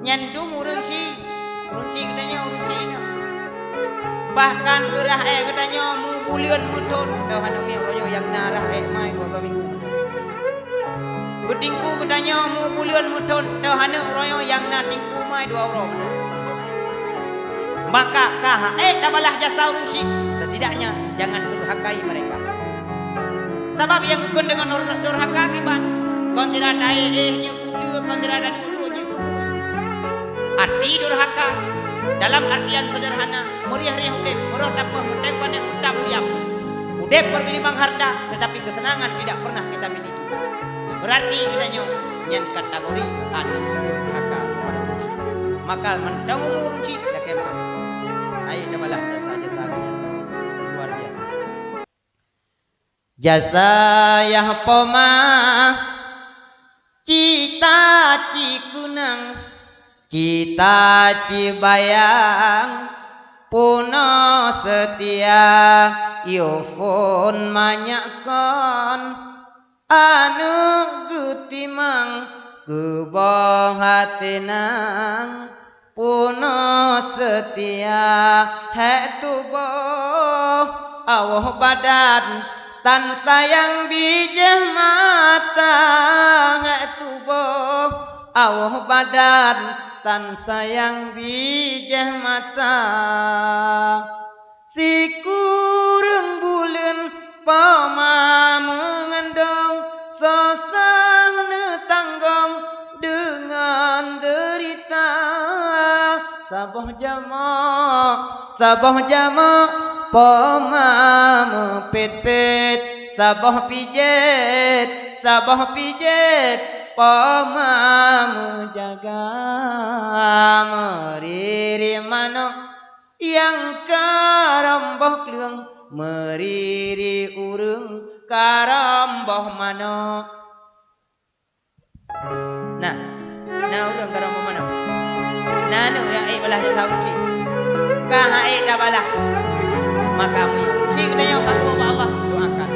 nyandung runci katanya runcinya bahkan gerah katanya mu bulian mutun dah hana mi royo yang narah mai 2 minggu kutingku katanya mu bulian mutun dah hana royo yang na tingku mai 2 orang maka tabalah jasa runci setidaknya jangan durhakai mereka sebab yang kukun dengan durhaka akibat kon tidak ada nya kuliu kon tidak ada dulu je kubu arti durhaka dalam artian sederhana meriah-riah udep murah dapat mutepan yang utap uyap udep bergelimbang harta tetapi kesenangan tidak pernah kita miliki berarti katanya nyen kategori anu durhaka kepada manusia maka mentang runci dak kemah ai dapalah jasa-jasa katanya luar biasa jasa yah poma cita cikunang cita cibayang puno setia yofon manyakon anu gutimang kubong hatenang puno setia hetuboh awah badan tan sayang bijah mata hetuboh awah badan tan sayang bijah mata si kurang bulan pama mengendong sosang netanggong dengan derita sabah jama pama mepet-pet sabah pijet pama menjaga meriri mano yang karamboh kleung meriri urung karamboh mano nah urung karamboh mano nah nu yang balah jasa kunci kahae balah maka mu si katanya kalau Allah doakan